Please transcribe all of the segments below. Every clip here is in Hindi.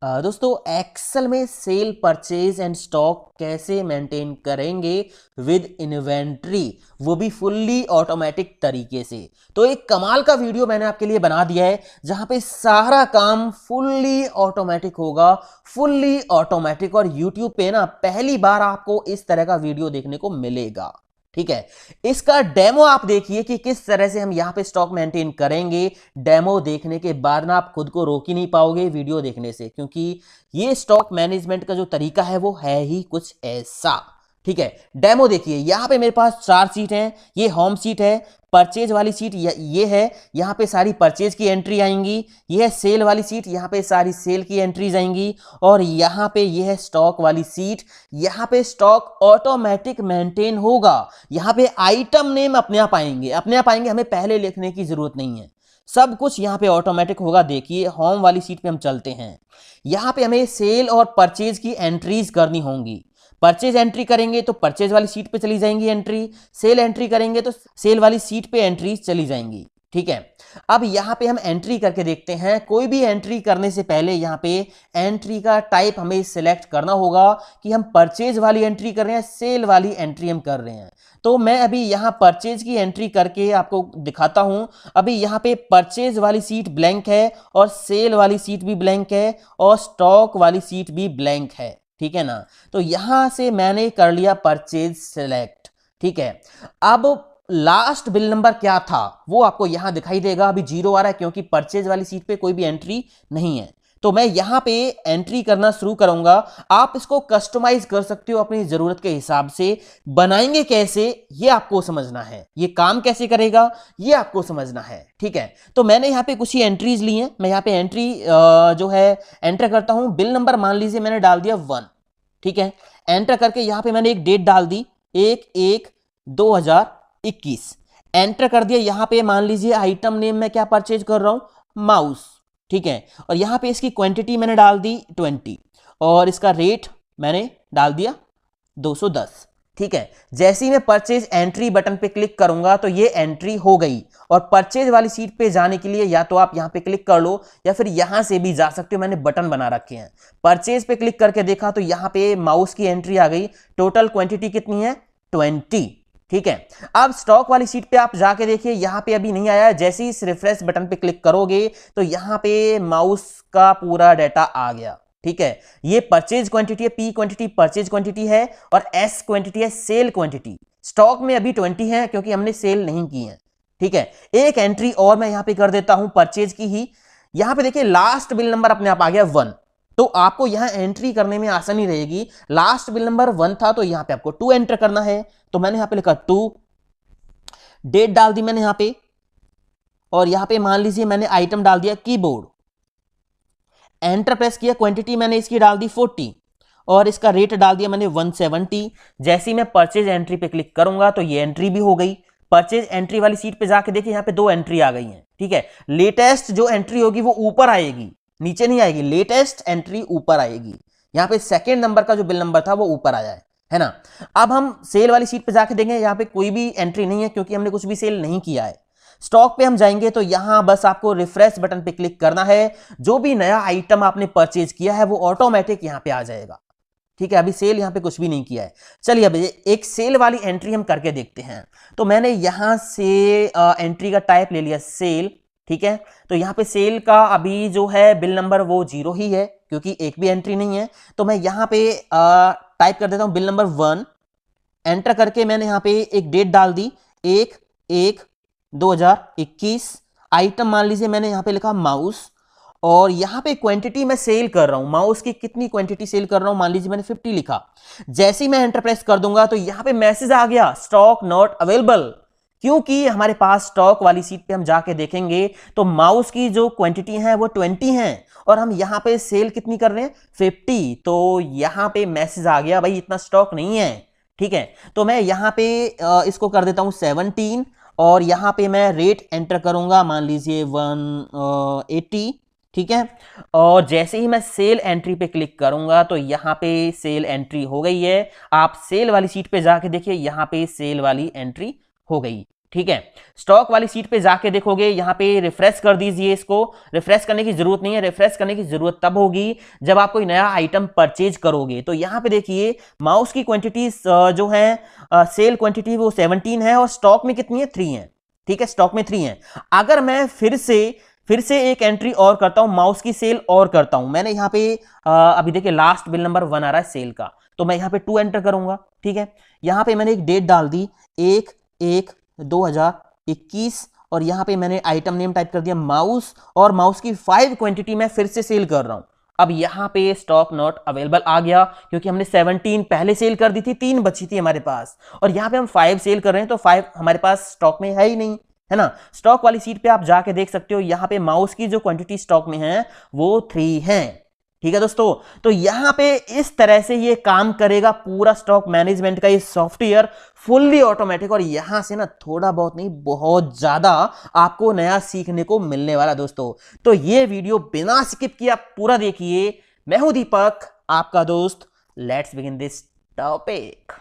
दोस्तों एक्सेल में सेल परचेज एंड स्टॉक कैसे मेंटेन करेंगे विद इन्वेंट्री, वो भी फुल्ली ऑटोमेटिक तरीके से। तो एक कमाल का वीडियो मैंने आपके लिए बना दिया है जहां पे सारा काम फुल्ली ऑटोमेटिक होगा, फुल्ली ऑटोमेटिक। और यूट्यूब पे ना पहली बार आपको इस तरह का वीडियो देखने को मिलेगा। ठीक है, इसका डेमो आप देखिए कि किस तरह से हम यहां पे स्टॉक मेंटेन करेंगे। डेमो देखने के बाद ना आप खुद को रोक ही नहीं पाओगे वीडियो देखने से, क्योंकि ये स्टॉक मैनेजमेंट का जो तरीका है वो है ही कुछ ऐसा। ठीक है, डेमो देखिए। यहां पे मेरे पास 4 सीट हैं। ये होम सीट है, परचेज वाली सीट ये है, यहां पे सारी परचेज की एंट्री आएंगी। ये है सेल वाली सीट, यहां पे सारी सेल की एंट्रीज आएंगी। और यहां पे ये है स्टॉक वाली सीट, यहां पे स्टॉक ऑटोमेटिक मेंटेन होगा। यहां पे आइटम नेम अपने आप आएंगे, हमें पहले लिखने की जरूरत नहीं है, सब कुछ यहां पे ऑटोमेटिक होगा। देखिए होम वाली सीट पे हम चलते हैं। यहां पे हमें सेल और परचेज की एंट्रीज करनी होंगी। परचेज एंट्री करेंगे तो परचेज वाली सीट पे चली जाएंगी एंट्री, सेल एंट्री करेंगे तो सेल वाली सीट पे एंट्री चली जाएंगी। ठीक है, अब यहां पे हम एंट्री करके देखते हैं। कोई भी एंट्री करने से पहले यहां पे एंट्री का टाइप हमें सिलेक्ट करना होगा कि हम परचेज वाली एंट्री कर रहे हैं, सेल वाली एंट्री हम कर रहे हैं। तो मैं अभी यहां परचेज की एंट्री करके आपको दिखाता हूं। अभी यहां पे परचेज वाली सीट ब्लैंक है और सेल वाली सीट भी ब्लैंक है और स्टॉक वाली सीट भी ब्लैंक है। ठीक है ना, तो यहां से मैंने कर लिया परचेज सिलेक्ट। ठीक है, अब लास्ट बिल नंबर क्या था वो आपको यहां दिखाई देगा। अभी 0 आ रहा है क्योंकि परचेज वाली सीट पे कोई भी एंट्री नहीं है। तो मैं यहां पे एंट्री करना शुरू करूंगा। आप इसको कस्टमाइज कर सकते हो अपनी जरूरत के हिसाब से। बनाएंगे कैसे ये आपको समझना है, ये काम कैसे करेगा ये आपको समझना है। ठीक है, तो मैंने यहां पे कुछ ही एंट्रीज ली हैं। मैं यहां पे एंट्री जो है एंटर करता हूं। बिल नंबर मान लीजिए मैंने डाल दिया 1। ठीक है, एंटर करके यहां पे मैंने एक डेट डाल दी 1/1/2021। एंटर कर दिया। यहां पे मान लीजिए आइटम नेम में क्या परचेज कर रहा हूं, माउस। ठीक है, और यहां पे इसकी क्वांटिटी मैंने डाल दी 20 और इसका रेट मैंने डाल दिया 210। ठीक है, जैसे ही मैं परचेज एंट्री बटन पे क्लिक करूंगा तो ये एंट्री हो गई। और परचेज वाली सीट पे जाने के लिए या तो आप यहां पे क्लिक कर लो या फिर यहां से भी जा सकते हो। मैंने बटन बना रखे हैं। परचेज पे क्लिक करके देखा तो यहां पे माउस की एंट्री आ गई। टोटल क्वांटिटी कितनी है, 20। ठीक है, अब स्टॉक वाली सीट पे आप जाके देखिए, यहां पे अभी नहीं आया। जैसे ही इस रिफ्रेश बटन पे क्लिक करोगे तो यहां पे माउस का पूरा डाटा आ गया। ठीक है, ये परचेज क्वांटिटी है, पी क्वांटिटी परचेज क्वांटिटी है और एस क्वांटिटी है सेल क्वांटिटी। स्टॉक में अभी 20 है क्योंकि हमने सेल नहीं की है। ठीक है, एक एंट्री और मैं यहां पे कर देता हूं परचेज की ही। यहां पे देखिए लास्ट बिल नंबर अपने आप आ गया 1। तो आपको यहां एंट्री करने में आसानी रहेगी। लास्ट बिल नंबर 1 था तो यहां पे आपको 2 एंटर करना है। तो मैंने यहां पे लिखा 2, डेट डाल दी मैंने यहां पे, और यहां पे मान लीजिए मैंने आइटम डाल दिया कीबोर्ड। एंटर प्रेस किया, क्वांटिटी मैंने इसकी डाल दी 40 और इसका रेट डाल दिया मैंने 170। जैसे ही मैं परचेज एंट्री पे क्लिक करूंगा तो ये एंट्री भी हो गई। परचेज एंट्री वाली सीट पे जाके देखिए यहां पे 2 एंट्री आ गई हैं। ठीक है, लेटेस्ट जो एंट्री होगी वो ऊपर आएगी, नीचे नहीं आएगी। लेटेस्ट एंट्री ऊपर आएगी। यहां पे सेकेंड नंबर का जो बिल नंबर था वो ऊपर आया है ना। अब हम सेल वाली सीट पे जाके देखेंगे, यहां पे कोई भी एंट्री नहीं है क्योंकि हमने कुछ भी सेल नहीं किया है। स्टॉक पे हम जाएंगे तो यहां बस आपको रिफ्रेश बटन पे क्लिक करना है। जो भी नया आइटम आपने परचेज किया है वो ऑटोमेटिक यहां पे आ जाएगा। ठीक है, अभी सेल यहां पे कुछ भी नहीं किया है। चलिए अब एक सेल वाली एंट्री हम करके देखते हैं। तो मैंने यहां से एंट्री का टाइप ले लिया सेल। ठीक है, तो यहां पे सेल का अभी जो है बिल नंबर वो 0 ही है क्योंकि एक भी एंट्री नहीं है। तो मैं यहां पे टाइप कर देता हूं बिल नंबर 1। एंटर करके मैंने यहां पे एक डेट डाल दी 1/1/2021। आइटम मान लीजिए मैंने यहां पे लिखा माउस और यहां पे क्वांटिटी मैं सेल कर रहा हूं। माउस की कितनी क्वांटिटी सेल कर रहा हूं, मान लीजिए मैंने 50 लिखा। जैसे ही मैं एंटर प्रेस कर दूंगा तो यहां पे मैसेज आ गया स्टॉक नॉट अवेलेबल, क्योंकि हमारे पास स्टॉक वाली सीट पे हम जाके देखेंगे तो माउस की जो क्वांटिटी है वो 20 है और हम यहां पे सेल कितनी कर रहे हैं 50। तो यहां पे मैसेज आ गया भाई इतना स्टॉक नहीं है। ठीक है, तो मैं यहां पे इसको कर देता हूं 17 और यहां पे मैं रेट एंटर करूंगा, मान लीजिए 180। ठीक है, और जैसे ही मैं सेल एंट्री पे क्लिक करूंगा तो यहां पे सेल एंट्री हो गई है। आप सेल वाली सीट पे जाके देखिए यहां पे सेल वाली एंट्री हो गई। ठीक है। स्टॉक वाली सीट पे जाके देखोगे, यहां पे रिफ्रेश कर दीजिए। इसको रिफ्रेश करने की जरूरत नहीं है, रिफ्रेश करने की जरूरत तब होगी जब आप कोई नया आइटम परचेज करोगे। तो यहां पे देखिए माउस की क्वांटिटी जो है सेल क्वांटिटी वो 17 है और स्टॉक में कितनी है 3 है। ठीक है, स्टॉक में 3 है। अगर मैं फिर से एक एंट्री और करता हूं, माउस की सेल और करता हूं, मैंने यहां पे अभी देखिए लास्ट बिल नंबर 1 आ रहा है सेल का, तो मैं यहां पे 2 एंटर करूंगा। ठीक है, यहां पे मैंने एक डेट डाल दी 1/1/2021 और यहां पे मैंने आइटम नेम टाइप कर दिया माउस और माउस की 5 क्वांटिटी मैं फिर से सेल कर रहा हूं। अब यहां पे स्टॉक नॉट अवेलेबल आ गया क्योंकि हमने 17 पहले सेल कर दी थी, 3 बची थी हमारे पास और यहां पे हम 5 सेल कर रहे हैं तो 5 हमारे पास स्टॉक में है ही नहीं, है ना। स्टॉक वाली सीट पे आप जाके देख सकते हो, यहां पे माउस की जो क्वांटिटी स्टॉक में है वो 3 है। ठीक है दोस्तों, तो यहां पे इस तरह से ये काम करेगा पूरा स्टॉक मैनेजमेंट का ये सॉफ्टवेयर फुल्ली ऑटोमेटिक। और यहां से ना थोड़ा बहुत नहीं, बहुत ज्यादा आपको नया सीखने को मिलने वाला दोस्तों। तो ये वीडियो बिना स्किप किए आप पूरा देखिए। मैं हूं दीपक, आपका दोस्त। Let's begin this topic.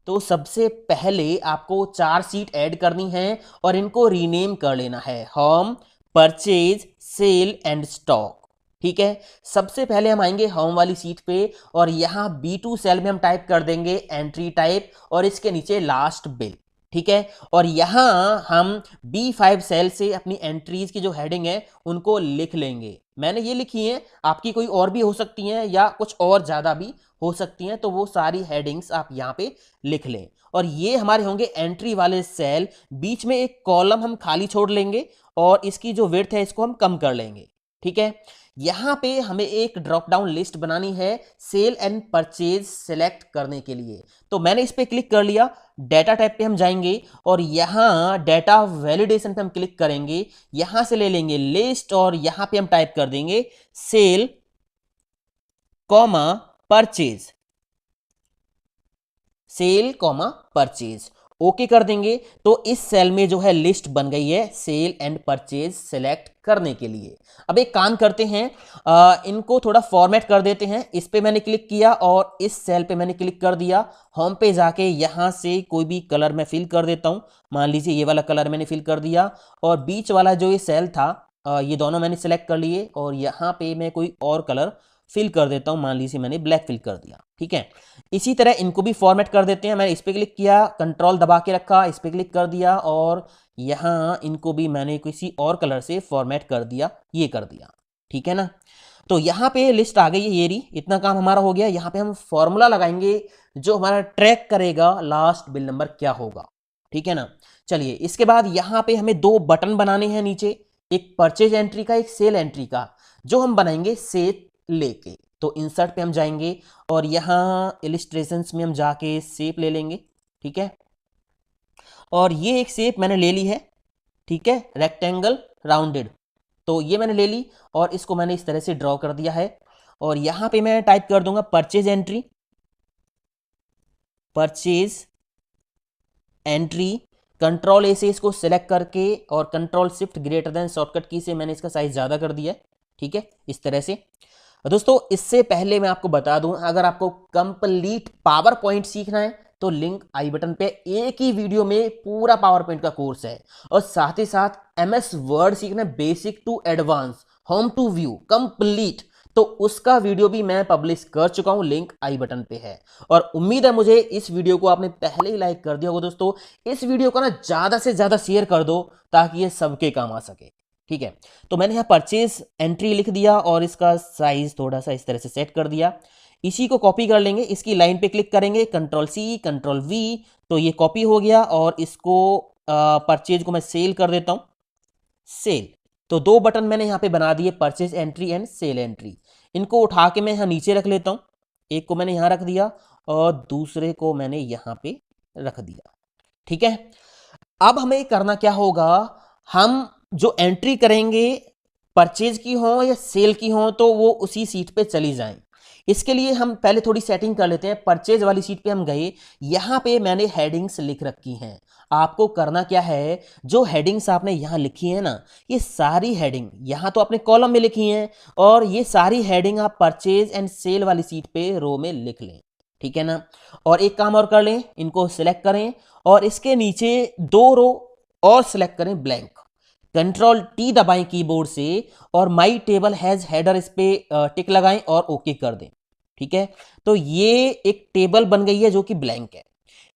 तो सबसे पहले आपको 4 सीट ऐड करनी है और इनको रीनेम कर लेना है home, purchase, sale and stock. ठीक है, सबसे पहले हम आएंगे होम वाली सीट पे और यहां B2 सेल में हम टाइप कर देंगे एंट्री टाइप और इसके नीचे लास्ट बिल। ठीक है, और यहां हम B5 सेल से अपनी एंट्रीज की जो हेडिंग है उनको लिख लेंगे। मैंने ये लिखी है, आपकी कोई और भी हो सकती हैं या कुछ और ज्यादा भी हो सकती हैं, तो वो सारी हेडिंग्स आप यहां पे लिख लें। और ये हमारे होंगे एंट्री वाले सेल। बीच में एक कॉलम हम खाली छोड़ लेंगे और इसकी जो विड्थ है इसको हम कम कर लेंगे। ठीक है, यहां पे हमें एक ड्रॉप डाउन लिस्ट बनानी है सेल एंड परचेज सेलेक्ट करने के लिए। तो मैंने इस पे क्लिक कर लिया, डेटा टाइप पे हम जाएंगे और यहां डेटा वैलिडेशन पे हम क्लिक करेंगे। यहां से ले लेंगे लिस्ट और यहां पे हम टाइप कर देंगे sale comma purchase, sale comma purchase. Okay कर देंगे तो इस सेल में जो है लिस्ट बन गई है सेल एंड परचेज सेलेक्ट करने के लिए। अब एक काम करते हैं, इनको थोड़ा फॉर्मेट कर देते हैं। इस पे मैंने क्लिक किया और इस सेल पे मैंने क्लिक कर दिया। होम पे जाके यहां से कोई भी कलर मैं फिल कर देता हूं। मान लीजिए ये वाला कलर मैंने फिल कर दिया और बीच वाला जो ये सेल था ये दोनों मैंने सेलेक्ट कर लिए और यहां पे मैं कोई और कलर फिल कर देता हूं। मान लीजिए मैंने ब्लैक फिल कर दिया। ठीक है, इसी तरह इनको भी फॉर्मेट कर देते हैं। मैंने इस पे क्लिक किया, कंट्रोल दबा के रखा, इस पे क्लिक कर दिया और यहां इनको भी मैंने किसी और कलर से फॉर्मेट कर दिया, ये कर दिया। ठीक है ना, तो यहां पे लिस्ट आ गई है ये रही। इतना काम हमारा हो गया। यहां पे हम फॉर्मूला लगाएंगे जो हमारा ट्रैक करेगा लास्ट बिल नंबर क्या होगा। ठीक है ना, चलिए इसके बाद यहां पे हमें 2 बटन बनाने हैं नीचे, एक परचेज एंट्री का, एक सेल एंट्री का, जो हम बनाएंगे सेल लेके। तो इंसर्ट पे हम जाएंगे और यहां इलिस्ट्रेशंस में हम जाके शेप ले लेंगे। ठीक है, और ये एक शेप मैंने ले ली है। ठीक है, रेक्टेंगल राउंडेड, तो ये मैंने ले ली और इसको मैंने इस तरह से ड्रॉ कर दिया है। और यहां पे मैं टाइप कर दूंगा purchase entry, purchase entry. Control ए से इसको सिलेक्ट करके और control shift greater than shortcut की से मैंने इसका साइज ज्यादा कर दिया है। ठीक है, इस तरह से। दोस्तों इससे पहले मैं आपको बता दूं, अगर आपको कंप्लीट पावर पॉइंट सीखना है तो लिंक आई बटन पे, एक ही वीडियो में पूरा पावर पॉइंट का कोर्स है। और साथ ही साथ MS वर्ड सीखना है basic to advance, home to view complete, तो उसका वीडियो भी मैं पब्लिश कर चुका हूं, लिंक आई बटन पे है। और उम्मीद है मुझे इस वीडियो को आपने पहले ही लाइक कर दिया होगा। दोस्तों इस वीडियो को ना ज्यादा से ज्यादा शेयर कर दो ताकि ये सबके काम आ सके। ठीक है, तो मैंने यहाँ परचेज एंट्री लिख दिया और इसका साइज थोड़ा सा इस तरह से सेट कर दिया। इसी को कॉपी कर लेंगे, इसकी लाइन पे क्लिक करेंगे, कंट्रोल C कंट्रोल V, तो ये कॉपी हो गया। और इसको परचेज को मैं सेल कर देता हूं, सेल। तो 2 बटन मैंने यहाँ पे बना दिए, purchase entry and sale entry. इनको उठा के मैं यहाँ नीचे रख लेता हूँ। एक को मैंने यहाँ रख दिया और दूसरे को मैंने यहाँ पे रख दिया। ठीक है, अब हमें करना क्या होगा, हम जो एंट्री करेंगे परचेज की हो या सेल की हो तो वो उसी सीट पे चली जाएं। इसके लिए हम पहले थोड़ी सेटिंग कर लेते हैं। परचेज वाली सीट पे हम गए, यहां पे मैंने हेडिंग्स लिख रखी हैं। आपको करना क्या है, जो हेडिंग्स आपने यहां लिखी है ना, ये सारी हेडिंग यहां तो अपने कॉलम में लिखी हैं और ये सारी हेडिंग आप परचेज एंड सेल वाली सीट पे रो में लिख लें। ठीक है ना, और एक काम और कर लें, इनको सिलेक्ट करें और इसके नीचे 2 रो और सिलेक्ट करें ब्लैंक। कंट्रोल टी दबाएं कीबोर्ड से और माई टेबल हैज हेडर इस पे टिक लगाएं और ओके कर दें। ठीक है, तो ये एक टेबल बन गई है जो कि ब्लैंक है।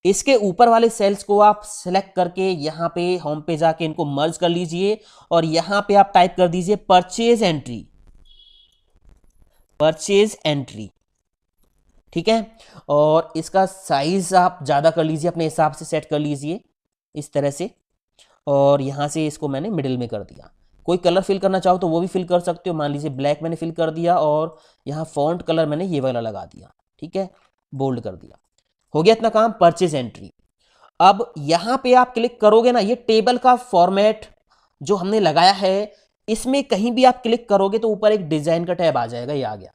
इसके ऊपर वाले सेल्स को आप सिलेक्ट करके यहां पे होम पे जाके इनको मर्ज कर लीजिए और यहां पे आप टाइप कर दीजिए परचेज एंट्री, परचेज एंट्री। ठीक है, और इसका साइज आप ज्यादा कर लीजिए, अपने हिसाब से सेट कर लीजिए इस तरह से। और यहां से इसको मैंने मिडिल में कर दिया। कोई कलर फिल करना चाहो तो वो भी फिल कर सकते हो, मान लीजिए ब्लैक मैंने फिल कर दिया और यहाँ फॉन्ट कलर मैंने ये वाला लगा दिया। ठीक है, बोल्ड कर दिया। हो गया इतना काम, परचेज एंट्री। अब यहां पे आप क्लिक करोगे ना, ये टेबल का फॉर्मेट जो हमने लगाया है, इसमें कहीं भी आप क्लिक करोगे तो ऊपर एक डिजाइन का टैब आ जाएगा, ये आ गया।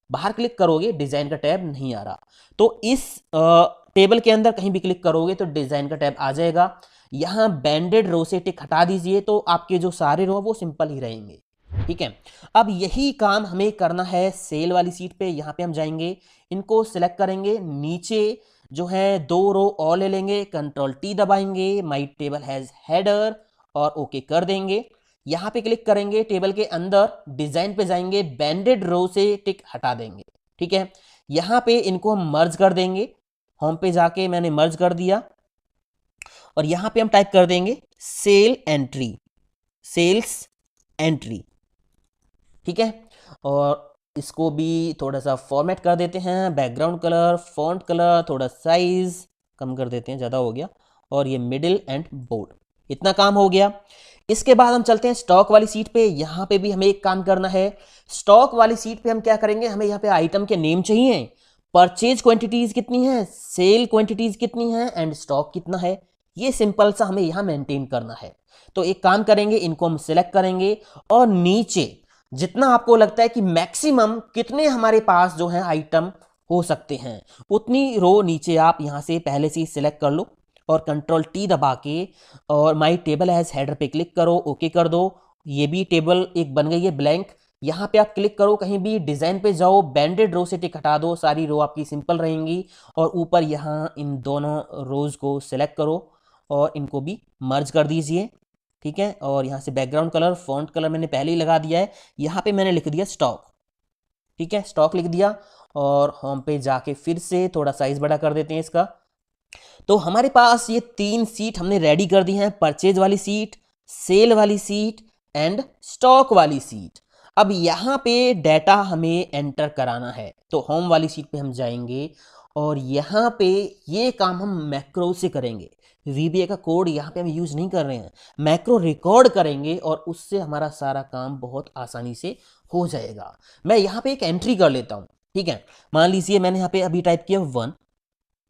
बाहर क्लिक करोगे डिजाइन का टैब नहीं आ रहा, तो इस टेबल के अंदर कहीं भी क्लिक करोगे तो डिजाइन का टैब आ जाएगा। यहां बैंडेड रो से टिक हटा दीजिए तो आपके जो सारे रो वो सिंपल ही रहेंगे। ठीक है, अब यही काम हमें करना है सेल वाली सीट पे। यहां पे हम जाएंगे, इनको सिलेक्ट करेंगे, नीचे जो है 2 रो और ले लेंगे, कंट्रोल टी दबाएंगे, माई टेबल हैज हेडर और ओके कर देंगे। यहां पे क्लिक करेंगे, टेबल के अंदर डिजाइन पे जाएंगे, बैंडेड रो से टिक हटा देंगे। ठीक है, यहां पे इनको हम मर्ज कर देंगे, होम पे जाके मैंने मर्ज कर दिया और यहां पे हम टाइप कर देंगे सेल एंट्री, सेल्स एंट्री। ठीक है, और इसको भी थोड़ा सा फॉर्मेट कर देते हैं, बैकग्राउंड कलर, फॉन्ट कलर, थोड़ा साइज कम कर देते हैं, ज़्यादा हो गया, और ये मिडिल एंड बोल्ड। इतना काम हो गया। इसके बाद हम चलते हैं स्टॉक वाली सीट पे। यहाँ पे भी हमें एक काम करना है। स्टॉक वाली सीट पे हम क्या करेंगे, हमें यहाँ पे आइटम के नेम चाहिए, परचेज क्वांटिटीज कितनी है, सेल क्वांटिटीज कितनी है एंड स्टॉक कितना है। ये सिंपल सा हमें यहाँ मेंटेन करना है। तो एक काम करेंगे, इनको हम सिलेक्ट करेंगे और नीचे जितना आपको लगता है कि मैक्सिमम कितने हमारे पास जो है आइटम हो सकते हैं, उतनी रो नीचे आप यहां से पहले से ही सिलेक्ट कर लो और कंट्रोल टी दबा के और माई टेबल हैज हेडर पे क्लिक करो, ओके कर दो। ये भी टेबल एक बन गई है ब्लैंक। यहां पे आप क्लिक करो, कहीं भी डिजाइन पे जाओ, बैंडेड रो से टिक हटा दो, सारी रो आपकी सिंपल रहेंगी। और ऊपर यहां इन दोनों रोज को सिलेक्ट करो और इनको भी मर्ज कर दीजिए। ठीक है, और यहाँ से बैकग्राउंड कलर, फॉन्ट कलर मैंने पहले ही लगा दिया है। यहाँ पे मैंने लिख दिया स्टॉक। ठीक है, स्टॉक लिख दिया और होम पे जाके फिर से थोड़ा साइज बड़ा कर देते हैं इसका। तो हमारे पास ये 3 सीट हमने रेडी कर दी हैं, परचेज वाली सीट, सेल वाली सीट एंड स्टॉक वाली सीट। अब यहाँ पे डाटा हमें एंटर कराना है, तो होम वाली सीट पे हम जाएंगे और यहाँ पे ये काम हम मैक्रो से करेंगे। VBA का कोड यहाँ पे हम यूज नहीं कर रहे हैं, मैक्रो रिकॉर्ड करेंगे और उससे हमारा सारा काम बहुत आसानी से हो जाएगा। मैं यहाँ पे एक एंट्री कर लेता हूँ। ठीक है, मान लीजिए मैंने यहाँ पे अभी टाइप किया 1।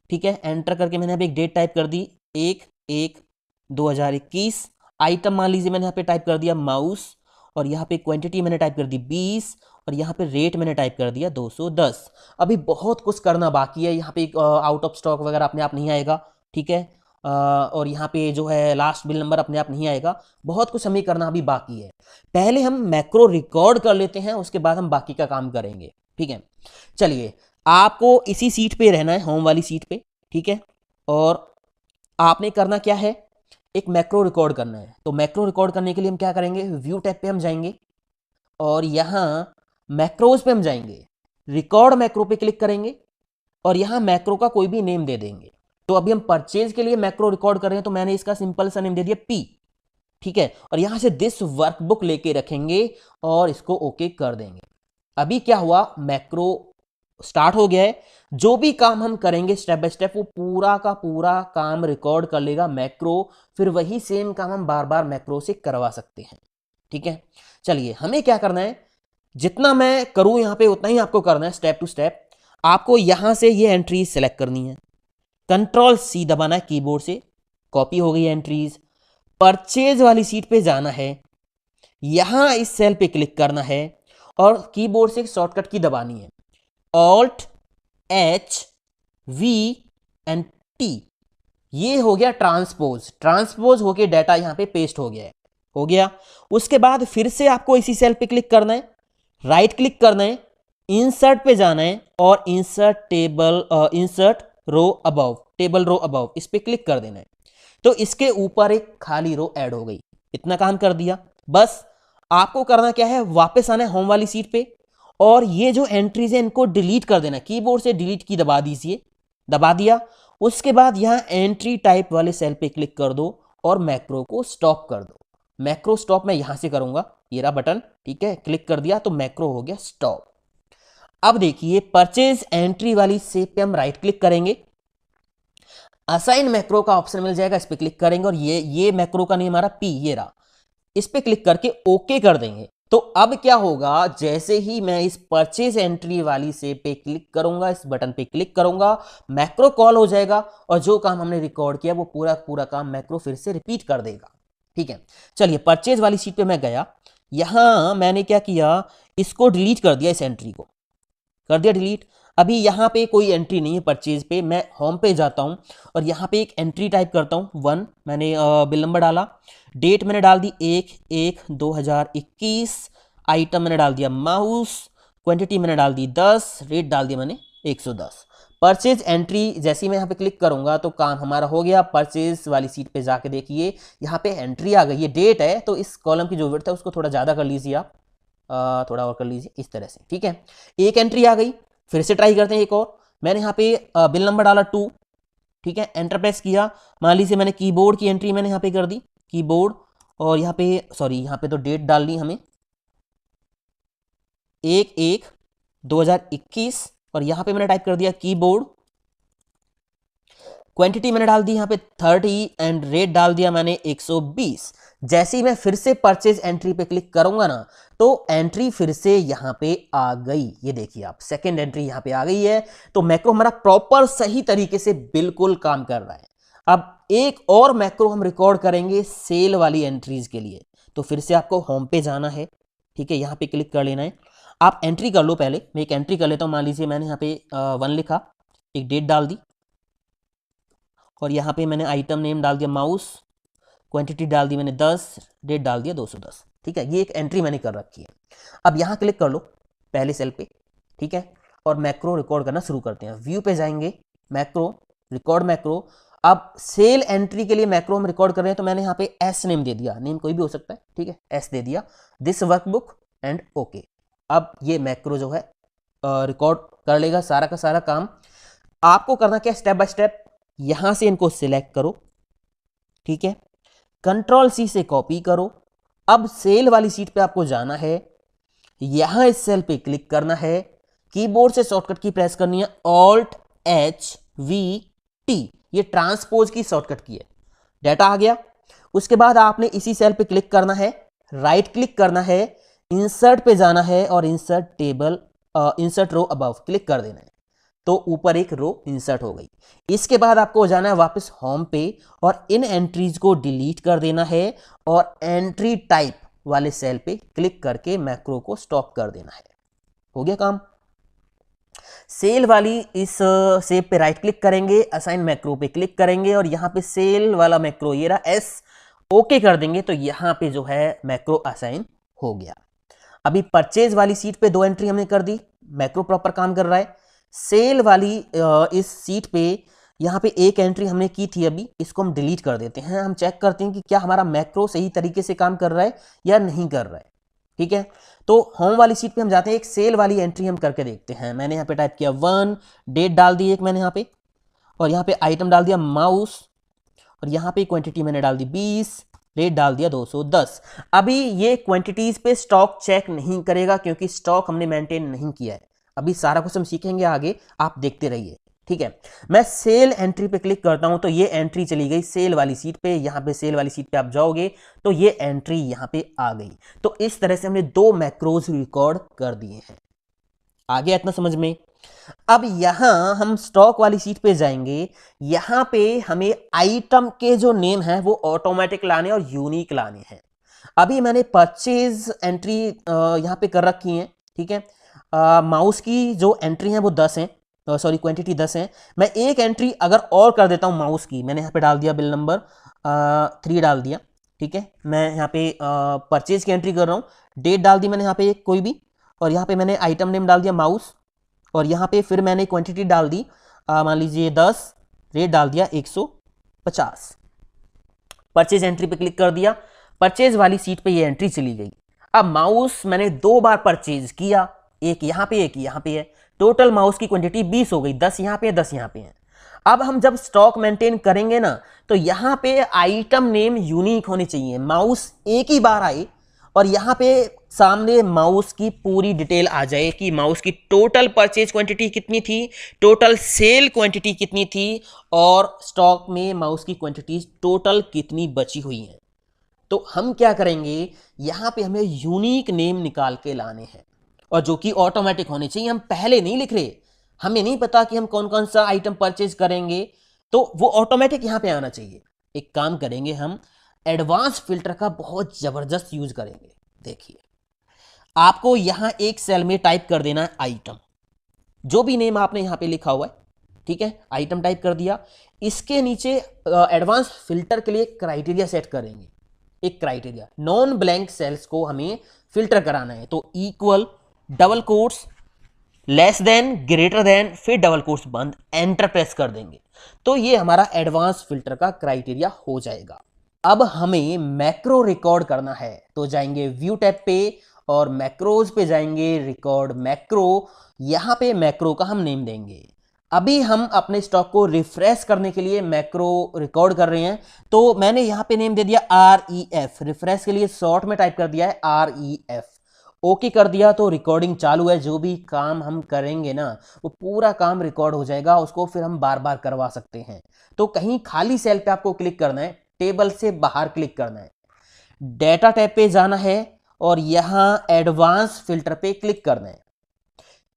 ठीक है, एंटर करके मैंने अभी एक डेट टाइप कर दी 1/1/2021। आइटम मान लीजिए मैंने यहाँ पे टाइप कर दिया माउस और यहाँ पे क्वांटिटी मैंने टाइप कर दी 20 और यहाँ पे रेट मैंने टाइप कर दिया 210। अभी बहुत कुछ करना बाकी है। यहाँ पे आउट ऑफ स्टॉक वगैरह अपने आप नहीं आएगा। ठीक है, और यहाँ पे जो है लास्ट बिल नंबर अपने आप नहीं आएगा। बहुत कुछ हमें करना अभी बाकी है। पहले हम मैक्रो रिकॉर्ड कर लेते हैं, उसके बाद हम बाकी का काम करेंगे। ठीक है, चलिए, आपको इसी सीट पे रहना है, होम वाली सीट पे। ठीक है, और आपने करना क्या है, एक मैक्रो रिकॉर्ड करना है। तो मैक्रो रिकॉर्ड करने के लिए हम क्या करेंगे, व्यू टैब पे हम जाएंगे और यहां मैक्रोज पे हम जाएंगे, रिकॉर्ड मैक्रो पे क्लिक करेंगे और यहां मैक्रो का कोई भी नेम दे देंगे। तो अभी हम परचेज के लिए मैक्रो रिकॉर्ड कर रहे हैं, तो मैंने इसका सिंपल सा नेम दे दिया P। ठीक है, और यहां से दिस वर्कबुक लेके रखेंगे और इसको ओके कर देंगे। अभी क्या हुआ, मैक्रो स्टार्ट हो गया है। जो भी काम हम करेंगे स्टेप बाय स्टेप, वो पूरा का पूरा काम रिकॉर्ड कर लेगा मैक्रो। फिर वही सेम काम हम बार बार मैक्रो से करवा सकते हैं। ठीक है, चलिए, हमें क्या करना है, जितना मैं करूं यहां पे उतना ही आपको करना है, स्टेप टू स्टेप। आपको यहां से ये एंट्रीज सेलेक्ट करनी है, कंट्रोल C दबाना है कीबोर्ड से, कॉपी हो गई एंट्रीज। परचेज वाली सीट पे जाना है, यहां इस सेल पे क्लिक करना है और कीबोर्ड से एक शॉर्टकट की दबानी है, Alt H V and T। ये हो गया ट्रांसपोज। ट्रांसपोज होके डाटा यहां पे पेस्ट हो गया है, हो गया। उसके बाद फिर से आपको इसी सेल पे क्लिक करना है, राइट क्लिक करना है, इंसर्ट पे जाना है और insert row above, table row above, इस पे क्लिक कर देना है। तो इसके ऊपर एक खाली रो ऐड हो गई। इतना काम कर दिया। बस आपको करना क्या है, वापस आना है होम वाली सीट पे और ये जो एंट्रीज है इनको डिलीट कर देना। कीबोर्ड से डिलीट की दबा दीजिए, दबा दिया। उसके बाद यहां एंट्री टाइप वाले सेल पे क्लिक कर दो और मैक्रो को स्टॉप कर दो। मैक्रो स्टॉप मैं यहां से करूंगा, ये रहा बटन, ठीक है, क्लिक कर दिया तो मैक्रो हो गया स्टॉप। अब देखिए परचेज एंट्री वाली सेल पे हम राइट क्लिक करेंगे, असाइन मैक्रो का ऑप्शन मिल जाएगा, इस पे क्लिक करेंगे और ये मैक्रो का नेम हमारा पी, ये रहा, इस पे क्लिक करके ओके कर देंगे। तो अब क्या होगा, जैसे ही मैं इस परचेज एंट्री वाली से पे क्लिक करूंगा, इस बटन पे क्लिक करूंगा, मैक्रो कॉल हो जाएगा और जो काम हमने रिकॉर्ड किया वो पूरा पूरा काम मैक्रो फिर से रिपीट कर देगा। ठीक है, चलिए परचेज वाली सीट पे मैं गया, यहां मैंने क्या किया, इसको डिलीट कर दिया, इस एंट्री को कर दिया डिलीट। अभी यहाँ पे कोई एंट्री नहीं है परचेज पे, मैं होम पे जाता हूँ और यहाँ पे एक एंट्री टाइप करता हूँ 1, मैंने बिल नंबर डाला, डेट मैंने डाल दी 1/1/2021, आइटम मैंने डाल दिया माउस, क्वांटिटी मैंने डाल दी 10, रेट डाल दिया मैंने 110। परचेज एंट्री जैसे ही मैं यहाँ पे क्लिक करूंगा तो काम हमारा हो गया। परचेज वाली सीट पे जाके देखिए यहाँ पे एंट्री आ गई, ये डेट है तो इस कॉलम की जो विड्थ है उसको थोड़ा ज़्यादा कर लीजिए आप, थोड़ा और कर लीजिए इस तरह से। ठीक है, एक एंट्री आ गई, फिर से ट्राई करते हैं एक और। मैंने यहाँ पे बिल नंबर डाला 2, ठीक है, एंटर प्रेस किया। मान लीजिए मैंने कीबोर्ड की एंट्री मैंने यहाँ पे कर दी, कीबोर्ड, और यहाँ पे सॉरी यहाँ पे तो डेट डालनी हमें 1/1/2021 और यहाँ पे मैंने टाइप कर दिया कीबोर्ड, क्वांटिटी मैंने डाल दी यहाँ पे 30 एंड रेट डाल दिया मैंने 120। जैसे ही मैं फिर से परचेज एंट्री पे क्लिक करूंगा ना तो एंट्री फिर से यहाँ पे आ गई, ये देखिए आप, सेकंड एंट्री यहाँ पे आ गई है। तो मैक्रो हमारा प्रॉपर सही तरीके से बिल्कुल काम कर रहा है। अब एक और मैक्रो हम रिकॉर्ड करेंगे सेल वाली एंट्रीज के लिए, तो फिर से आपको होम पे जाना है, ठीक है, यहाँ पे क्लिक कर लेना है। आप एंट्री कर लो, पहले मैं एक एंट्री कर लेता हूँ। मान लीजिए मैंने यहाँ पे 1 लिखा, एक डेट डाल दी और यहाँ पे मैंने आइटम नेम डाल दिया माउस, क्वांटिटी डाल दी मैंने 10, डेट डाल दिया 210। ठीक है, ये एक एंट्री मैंने कर रखी है। अब यहाँ क्लिक कर लो पहले सेल पे, ठीक है, और मैक्रो रिकॉर्ड करना शुरू करते हैं। व्यू पे जाएंगे, मैक्रो, रिकॉर्ड मैक्रो। अब सेल एंट्री के लिए मैक्रो हम रिकॉर्ड कर रहे हैं तो मैंने यहाँ पे एस नेम दे दिया, नेम कोई भी हो सकता है, ठीक है, एस दे दिया, दिस वर्कबुक एंड ओके। अब ये मैक्रो जो है रिकॉर्ड कर लेगा सारा का सारा काम। आपको करना क्या, स्टेप बाय स्टेप, यहां से इनको सिलेक्ट करो, ठीक है, कंट्रोल सी से कॉपी करो। अब सेल वाली सीट पे आपको जाना है, यहां इस सेल पे क्लिक करना है, कीबोर्ड से शॉर्टकट की प्रेस करनी है Alt+H+V+T, ये ट्रांसपोज की शॉर्टकट की है। डाटा आ गया, उसके बाद आपने इसी सेल पे क्लिक करना है, राइट क्लिक करना है, इंसर्ट पे जाना है और insert table, insert row above click कर देना है, तो ऊपर एक रो इंसर्ट हो गई। इसके बाद आपको जाना है वापस होम पे और इन एंट्रीज को डिलीट कर देना है और एंट्री टाइप वाले सेल पे क्लिक करके मैक्रो को स्टॉप कर देना है। हो गया काम। सेल वाली इस सेल पे राइट क्लिक करेंगे, असाइन मैक्रो पे क्लिक करेंगे और यहाँ पे सेल वाला मैक्रो ये रहा एस, ओके कर देंगे तो यहाँ पे जो है मैक्रो असाइन हो गया। अभी परचेज वाली सीट पे 2 एंट्री हमने कर दी, मैक्रो प्रॉपर काम कर रहा है। सेल वाली इस सीट पे यहाँ पे एक एंट्री हमने की थी, अभी इसको हम डिलीट कर देते हैं। हम चेक करते हैं कि क्या हमारा मैक्रो सही तरीके से काम कर रहा है या नहीं कर रहा है, ठीक है। तो होम वाली सीट पे हम जाते हैं, एक सेल वाली एंट्री हम करके देखते हैं। मैंने यहाँ पे टाइप किया 1, डेट डाल दी एक मैंने यहाँ पे, और यहाँ पे आइटम डाल दिया माउस, और यहाँ पे क्वांटिटी मैंने डाल दी 20, रेट डाल दिया 210। अभी ये क्वांटिटीज पे स्टॉक चेक नहीं करेगा क्योंकि स्टॉक हमने मेंटेन नहीं किया है। अभी सारा कुछ हम सीखेंगे आगे, आप देखते रहिए, ठीक है। मैं सेल एंट्री पे क्लिक करता हूं तो ये एंट्री चली गई सेल वाली सीट पे। यहां पे सेल वाली सीट पे आप जाओगे तो ये एंट्री यहां पे आ गई। तो इस तरह से हमने 2 मैक्रोज रिकॉर्ड कर दिए हैं। आ गया इतना समझ में। अब यहां हम स्टॉक वाली सीट पे जाएंगे, यहां पे हमें आइटम के जो नेम है वो ऑटोमेटिक लाने और यूनिक लाने हैं। अभी मैंने परचेज एंट्री यहां पे कर रखी है, ठीक है। माउस की जो एंट्री है वो 10 है, सॉरी क्वांटिटी 10 है। मैं एक एंट्री अगर और कर देता हूं माउस की, मैंने यहाँ पे डाल दिया बिल नंबर 3 डाल दिया, ठीक है। मैं यहाँ पे परचेज की एंट्री कर रहा हूँ, डेट डाल दी मैंने यहाँ पे कोई भी, और यहाँ पे मैंने आइटम नेम डाल दिया माउस, और यहाँ पे फिर मैंने क्वांटिटी डाल दी मान लीजिए 10, रेट डाल दिया 150। परचेज एंट्री पे क्लिक कर दिया, परचेज वाली सीट पे ये एंट्री चली गई। अब माउस मैंने 2 बार परचेज किया, एक यहाँ पे एक यहाँ पे है, टोटल माउस की क्वांटिटी 20 हो गई, 10 यहाँ पे 10 यहाँ पे है। अब हम जब स्टॉक मेंटेन करेंगे ना, तो यहाँ पे आइटम नेम यूनिक होने चाहिए, माउस एक ही बार आए और यहाँ पे सामने माउस की पूरी डिटेल आ जाए कि माउस की टोटल परचेज क्वांटिटी कितनी थी, टोटल सेल क्वांटिटी कितनी थी, और स्टॉक में माउस की क्वांटिटी टोटल कितनी बची हुई है। तो हम क्या करेंगे, यहाँ पे हमें यूनिक नेम निकाल के लाने हैं और जो कि ऑटोमेटिक होने चाहिए। हम पहले नहीं लिख रहे, हमें नहीं पता कि हम कौन कौन सा आइटम परचेज करेंगे, तो वो ऑटोमेटिक यहाँ पे आना चाहिए। एक काम करेंगे, हम एडवांस फिल्टर का बहुत जबरदस्त यूज करेंगे। देखिए, आपको यहां एक सेल में टाइप कर देना है आइटम, जो भी नेम आपने यहां पे लिखा हुआ है, ठीक है, आइटम टाइप कर दिया। इसके नीचे एडवांस फिल्टर के लिए क्राइटेरिया सेट करेंगे। एक क्राइटेरिया, नॉन ब्लैंक सेल्स को हमें फिल्टर कराना है, तो equal, double quotes, less than, greater than, फिर डबल कोट्स बंद, एंटर प्रेस कर देंगे, तो ये हमारा एडवांस फिल्टर का क्राइटेरिया हो जाएगा। अब हमें मैक्रो रिकॉर्ड करना है, तो जाएंगे व्यू टैब पे और मैक्रोज पे जाएंगे, रिकॉर्ड मैक्रो, यहां पे मैक्रो का हम नेम देंगे। अभी हम अपने स्टॉक को रिफ्रेश करने के लिए मैक्रो रिकॉर्ड कर रहे हैं, तो मैंने यहां पे नेम दे दिया REF, रिफ्रेश के लिए शॉर्ट में टाइप कर दिया है REF, ओके कर दिया तो रिकॉर्डिंग चालू है। जो भी काम हम करेंगे ना, वो पूरा काम रिकॉर्ड हो जाएगा, उसको फिर हम बार बार करवा सकते हैं। तो कहीं खाली सेल पे आपको क्लिक करना है, टेबल से बाहर क्लिक करना है, डेटा टैब पे जाना है और यहां एडवांस फिल्टर पे क्लिक करना है,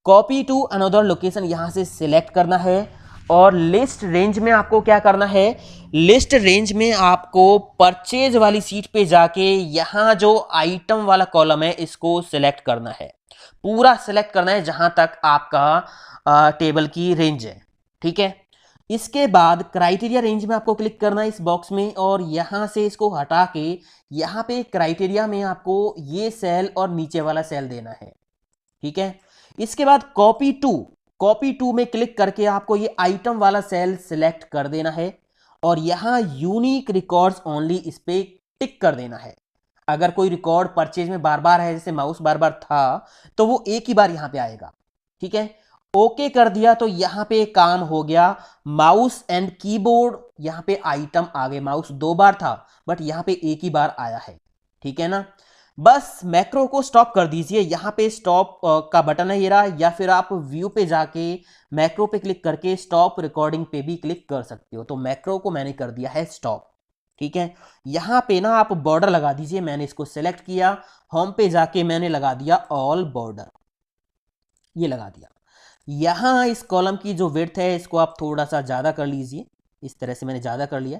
कॉपी टू अनदर लोकेशन यहां से सिलेक्ट करना है और लिस्ट रेंज में आपको क्या करना है, लिस्ट रेंज में आपको परचेज वाली सीट पे जाके यहां जो आइटम वाला कॉलम है इसको सिलेक्ट करना है, पूरा सिलेक्ट करना है जहां तक आपका टेबल की रेंज है, ठीक है। इसके बाद क्राइटेरिया रेंज में आपको क्लिक करना है इस बॉक्स में और यहां से इसको हटा के यहां पे क्राइटेरिया में आपको ये सेल और नीचे वाला सेल देना है, ठीक है। इसके बाद कॉपी टू में क्लिक करके आपको ये आइटम वाला सेल सिलेक्ट कर देना है और यहां यूनिक रिकॉर्ड्स ओनली इस पे टिक कर देना है। अगर कोई रिकॉर्ड परचेज में बार बार है, जैसे माउस बार बार था, तो वो एक ही बार यहां पे आएगा, ठीक है। ओके कर दिया तो यहां पे काम हो गया। माउस एंड कीबोर्ड यहां पे आइटम आ गए, माउस 2 बार था बट यहां पे एक ही बार आया है, ठीक है ना। बस मैक्रो को स्टॉप कर दीजिए, यहां पे स्टॉप का बटन है ये रहा, या फिर आप व्यू पे जाके मैक्रो पे क्लिक करके स्टॉप रिकॉर्डिंग पे भी क्लिक कर सकते हो। तो मैक्रो को मैंने कर दिया है स्टॉप, ठीक है। यहां पे ना आप बॉर्डर लगा दीजिए, मैंने इसको सेलेक्ट किया, होम पे जाके मैंने लगा दिया ऑल बॉर्डर, ये लगा दिया। यहां इस कॉलम की जो विड्थ है इसको आप थोड़ा सा ज़्यादा कर लीजिए, इस तरह से मैंने ज़्यादा कर लिया।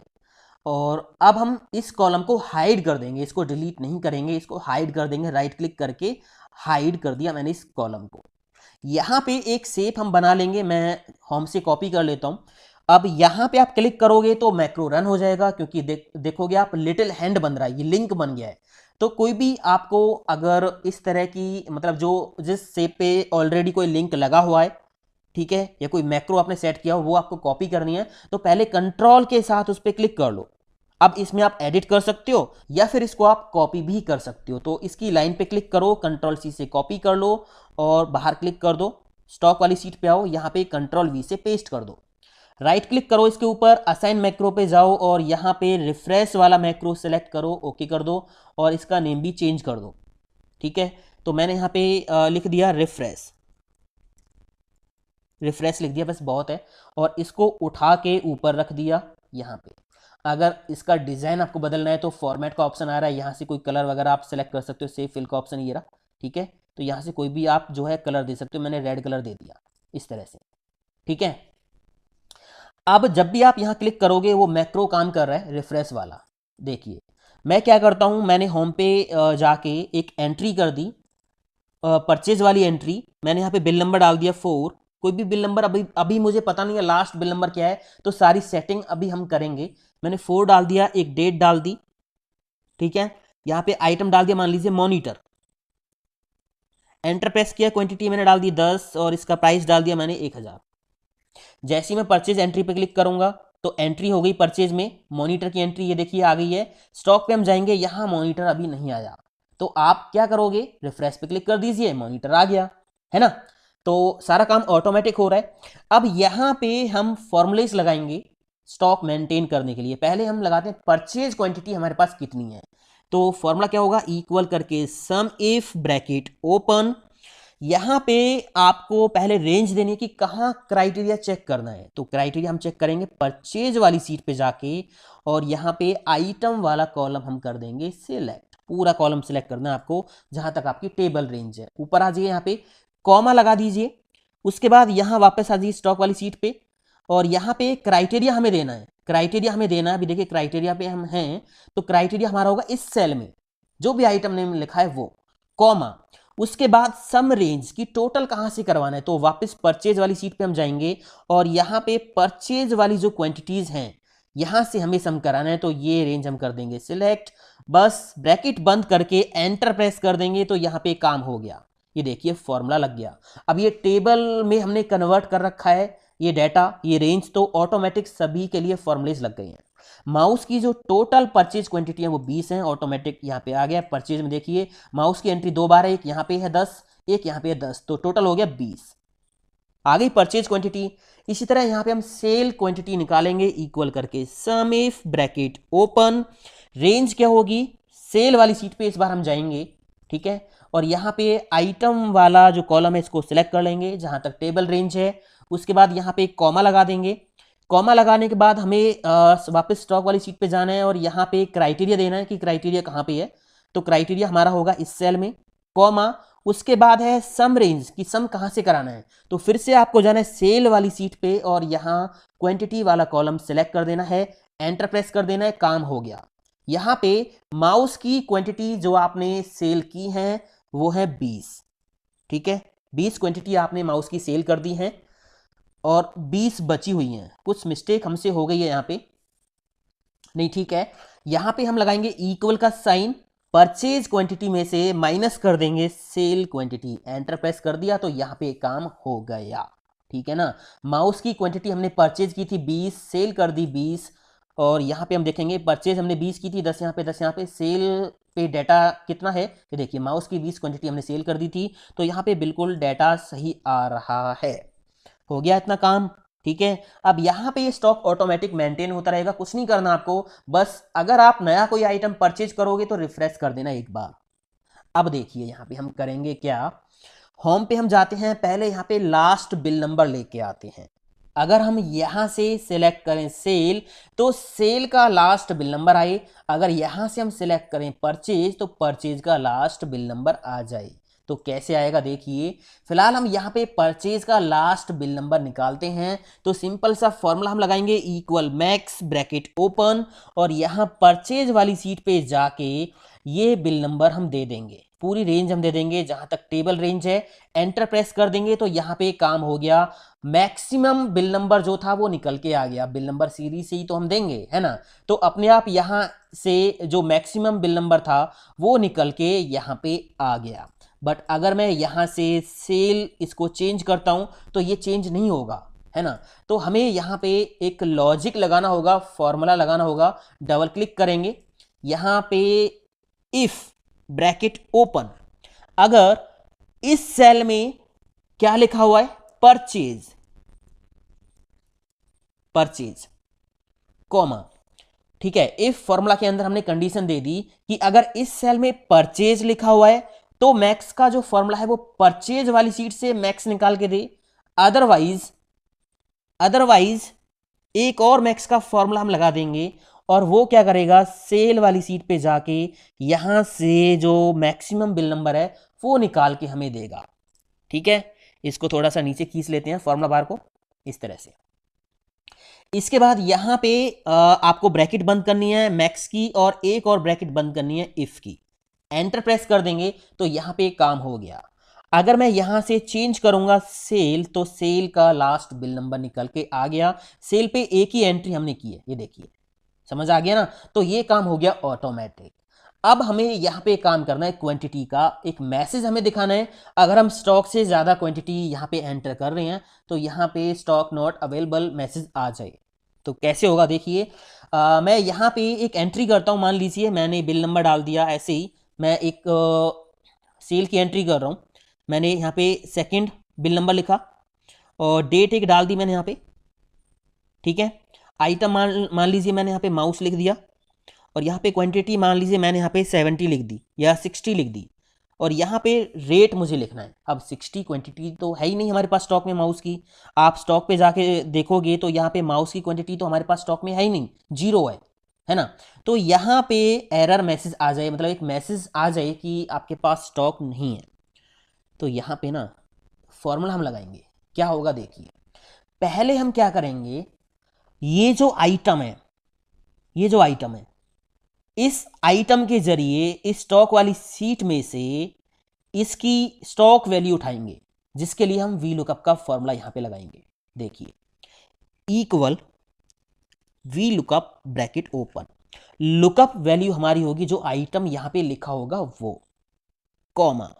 और अब हम इस कॉलम को हाइड कर देंगे, इसको डिलीट नहीं करेंगे, इसको हाइड कर देंगे, राइट क्लिक करके हाइड कर दिया मैंने इस कॉलम को। यहाँ पे एक शेप हम बना लेंगे, मैं होम से कॉपी कर लेता हूँ। अब यहाँ पे आप क्लिक करोगे तो मैक्रो रन हो जाएगा, क्योंकि देखोगे आप लिटिल हैंड बन रहा है, ये लिंक बन गया है। तो कोई भी आपको अगर इस तरह की, मतलब जो जिस शेप पे ऑलरेडी कोई लिंक लगा हुआ है, ठीक है, या कोई मैक्रो आपने सेट किया हो, वो आपको कॉपी करनी है, तो पहले कंट्रोल के साथ उस पर क्लिक कर लो। अब इसमें आप एडिट कर सकते हो या फिर इसको आप कॉपी भी कर सकते हो। तो इसकी लाइन पे क्लिक करो, कंट्रोल सी से कॉपी कर लो और बाहर क्लिक कर दो, स्टॉक वाली सीट पे आओ, यहाँ पे कंट्रोल वी से पेस्ट कर दो, राइट क्लिक करो इसके ऊपर, असाइन मैक्रो पे जाओ और यहाँ पे रिफ्रेश वाला मैक्रो सेलेक्ट करो, ओके कर दो और इसका नेम भी चेंज कर दो, ठीक है। तो मैंने यहाँ पे लिख दिया रिफ्रेश लिख दिया, बस बहुत है। और इसको उठा के ऊपर रख दिया यहाँ पे। अगर इसका डिज़ाइन आपको बदलना है तो फॉर्मेट का ऑप्शन आ रहा है, यहाँ से कोई कलर वगैरह आप सेलेक्ट कर सकते हो, सेव फिल का ऑप्शन ये रहा, ठीक है। तो यहाँ से कोई भी आप जो है कलर दे सकते हो, मैंने रेड कलर दे दिया इस तरह से, ठीक है। अब जब भी आप यहाँ क्लिक करोगे वो मैक्रो काम कर रहा है रिफ्रेश वाला। देखिए मैं क्या करता हूँ, मैंने होम पे जाके एक एंट्री कर दी, परचेज वाली एंट्री, मैंने यहाँ पे बिल नंबर डाल दिया 4, कोई भी बिल नंबर, अभी अभी मुझे पता नहीं है लास्ट बिल नंबर क्या है, तो सारी सेटिंग अभी हम करेंगे। मैंने 4 डाल दिया, एक डेट डाल दी, ठीक है। यहाँ पे आइटम डाल दिया, मान लीजिए मॉनिटर, एंटर प्रेस किया, क्वांटिटी मैंने डाल दी 10 और इसका प्राइस डाल दिया मैंने 1000। जैसे ही मैं परचेज एंट्री पे क्लिक करूंगा तो एंट्री हो गई परचेज में, मॉनिटर की एंट्री ये देखिए आ गई है। स्टॉक पे हम जाएंगे, यहां मॉनिटर अभी नहीं आया, तो आप क्या करोगे, रिफ्रेश पे क्लिक कर दीजिए, मॉनिटर आ गया, है ना। तो सारा काम ऑटोमेटिक हो रहा है। अब यहां पे हम फॉर्मुलेस लगाएंगे स्टॉक मेंटेन करने के लिए। पहले हम लगाते हैं परचेज क्वांटिटी हमारे पास कितनी है। तो फॉर्मूला क्या होगा, इक्वल करके सम इफ ब्रैकेट ओपन, यहां पे आपको पहले रेंज देनी है कि कहां क्राइटेरिया चेक करना है। तो क्राइटेरिया हम चेक करेंगे परचेज वाली सीट पे जाके, और यहां पे आइटम वाला कॉलम हम कर देंगे सिलेक्ट। पूरा कॉलम सिलेक्ट करना है आपको जहां तक आपकी टेबल रेंज है। ऊपर आ जाइए, यहां पे कॉमा लगा दीजिए, उसके बाद यहां वापस आ जाइए स्टॉक वाली सीट पे, और यहां पे क्राइटेरिया हमें देना है। क्राइटेरिया हमें देना है, अभी देखिए क्राइटेरिया पे हम हैं, तो क्राइटेरिया हमारा होगा इस सेल में जो भी आइटम नेम लिखा है वो, कॉमा, उसके बाद सम रेंज की टोटल कहां से करवाना है। तो वापस परचेज वाली सीट पे हम जाएंगे, और यहां पे परचेज वाली जो क्वांटिटीज हैं यहां से हमें सम कराना है, तो ये रेंज हम कर देंगे सिलेक्ट। बस ब्रैकेट बंद करके एंटर प्रेस कर देंगे, तो यहां पे काम हो गया। ये देखिए फॉर्मूला लग गया। अब ये टेबल में हमने कन्वर्ट कर रखा है ये डाटा, ये रेंज, तो ऑटोमेटिक सभी के लिए फॉर्मुलेज लग गए हैं। माउस की जो टोटल परचेज क्वांटिटी है वो 20 है, ऑटोमेटिक यहाँ पे आ गया। परचेज में देखिए माउस की एंट्री 2 बार है, एक यहाँ पे है 10, एक यहाँ पे है 10, तो टोटल हो गया 20, आ गई परचेज क्वांटिटी। इसी तरह यहाँ पे हम सेल क्वांटिटी निकालेंगे, इक्वल करके सम इफ ब्रैकेट ओपन, रेंज क्या होगी, सेल वाली सीट पे इस बार हम जाएंगे, ठीक है, और यहाँ पे आइटम वाला जो कॉलम है इसको सिलेक्ट कर लेंगे जहां तक टेबल रेंज है। उसके बाद यहाँ पे एक कॉमा लगा देंगे। कॉमा लगाने के बाद हमें वापस स्टॉक वाली सीट पे जाना है, और यहाँ पे क्राइटेरिया देना है कि क्राइटेरिया कहाँ पे है। तो क्राइटेरिया हमारा होगा इस सेल में, कॉमा, उसके बाद है सम रेंज की सम कहाँ से कराना है। तो फिर से आपको जाना है सेल वाली सीट पे, और यहाँ क्वांटिटी वाला कॉलम सेलेक्ट कर देना है, एंटर प्रेस कर देना है, काम हो गया। यहाँ पे माउस की क्वांटिटी जो आपने सेल की है वो है 20, ठीक है, 20 क्वांटिटी आपने माउस की सेल कर दी है, और 20 बची हुई हैं। कुछ मिस्टेक हमसे हो गई है यहाँ पे, नहीं ठीक है। यहाँ पे हम लगाएंगे इक्वल का साइन, परचेज क्वांटिटी में से माइनस कर देंगे सेल क्वांटिटी, एंटर प्रेस कर दिया, तो यहाँ पे काम हो गया, ठीक है ना। माउस की क्वांटिटी हमने परचेज की थी 20, सेल कर दी 20, और यहाँ पे हम देखेंगे परचेज हमने 20 की थी, 10 यहाँ पे, 10 यहाँ पे, सेल पे डाटा कितना है ये देखिए, माउस की 20 क्वांटिटी हमने सेल कर दी थी, तो यहाँ पे बिल्कुल डाटा सही आ रहा है। हो गया इतना काम, ठीक है। अब यहाँ पे ये स्टॉक ऑटोमेटिक मेंटेन होता रहेगा, कुछ नहीं करना आपको, बस अगर आप नया कोई आइटम परचेज करोगे तो रिफ्रेश कर देना एक बार। अब देखिए यहाँ पे हम करेंगे क्या, होम पे हम जाते हैं, पहले यहाँ पे लास्ट बिल नंबर लेके आते हैं। अगर हम यहां से सिलेक्ट करें सेल, तो सेल का लास्ट बिल नंबर आए। अगर यहां से हम सिलेक्ट करें परचेज, तो परचेज का लास्ट बिल नंबर आ जाए। तो कैसे आएगा देखिए, फिलहाल हम यहाँ पे परचेज का लास्ट बिल नंबर निकालते हैं। तो सिंपल सा फॉर्मूला हम लगाएंगे, इक्वल मैक्स ब्रैकेट ओपन, और यहाँ परचेज वाली सीट पे जाके ये बिल नंबर हम दे देंगे, पूरी रेंज हम दे देंगे जहां तक टेबल रेंज है, एंटर प्रेस कर देंगे, तो यहाँ पे काम हो गया। मैक्सिमम बिल नंबर जो था वो निकल के आ गया, बिल नंबर सीरीज से ही तो हम देंगे, है ना। तो अपने आप यहाँ से जो मैक्सिमम बिल नंबर था वो निकल के यहाँ पे आ गया। बट अगर मैं यहाँ से सेल इसको चेंज करता हूँ तो ये चेंज नहीं होगा, है ना। तो हमें यहाँ पे एक लॉजिक लगाना होगा, फॉर्मूला लगाना होगा। डबल क्लिक करेंगे, यहाँ पे इफ ब्रैकेट ओपन, अगर इस सेल में क्या लिखा हुआ है, परचेज, परचेज कॉमा, ठीक है। इफ फॉर्मूला के अंदर हमने कंडीशन दे दी कि अगर इस सेल में परचेज लिखा हुआ है तो मैक्स का जो फॉर्मूला है वो परचेज वाली सीट से मैक्स निकाल के दे, अदरवाइज एक और मैक्स का फॉर्मूला हम लगा देंगे, और वो क्या करेगा, सेल वाली सीट पे जाके यहां से जो मैक्सिमम बिल नंबर है वो निकाल के हमें देगा, ठीक है। इसको थोड़ा सा नीचे खींच लेते हैं फॉर्मूला बार को, इस तरह से। इसके बाद यहां पे आपको ब्रैकेट बंद करनी है मैक्स की, और एक और ब्रैकेट बंद करनी है इफ की, एंटर प्रेस कर देंगे तो यहां पे काम हो गया। अगर मैं यहां से चेंज करूंगा सेल, तो सेल का लास्ट बिल नंबर निकल के आ गया। सेल पे एक ही एंट्री हमने की है, ये देखिए, समझ आ गया ना। तो ये काम हो गया ऑटोमेटिक। अब हमें यहाँ पे काम करना है क्वांटिटी का, एक मैसेज हमें दिखाना है। अगर हम स्टॉक से ज़्यादा क्वांटिटी यहाँ पे एंटर कर रहे हैं तो यहाँ पे स्टॉक नॉट अवेलेबल मैसेज आ जाए, तो कैसे होगा देखिए, मैं यहाँ पे एक एंट्री करता हूँ। मान लीजिए मैंने बिल नंबर डाल दिया, ऐसे ही मैं एक सेल की एंट्री कर रहा हूँ। मैंने यहाँ पे सेकंड बिल नंबर लिखा और डेट एक डाल दी मैंने यहाँ पे, ठीक है। आइटम मान लीजिए मैंने यहाँ पे माउस लिख दिया, और यहाँ पे क्वांटिटी मान लीजिए मैंने यहाँ पे 70 लिख दी या 60 लिख दी, और यहाँ पे रेट मुझे लिखना है। अब 60 क्वांटिटी तो है ही नहीं हमारे पास स्टॉक में माउस की। आप स्टॉक पे जाके देखोगे तो यहाँ पे माउस की क्वांटिटी तो हमारे पास स्टॉक में है ही नहीं, जीरो है ना। तो यहाँ पे एरर मैसेज आ जाए, मतलब एक मैसेज आ जाए कि आपके पास स्टॉक नहीं है। तो यहाँ पे ना फॉर्मूला हम लगाएंगे, क्या होगा देखिए। पहले हम क्या करेंगे, ये जो आइटम है, ये जो आइटम है, इस आइटम के जरिए इस स्टॉक वाली सीट में से इसकी स्टॉक वैल्यू उठाएंगे, जिसके लिए हम वी लुकअप का फॉर्मूला यहां पे लगाएंगे। देखिए, equal V lookup bracket open, lookup value हमारी होगी जो आइटम यहां पे लिखा होगा वो, comma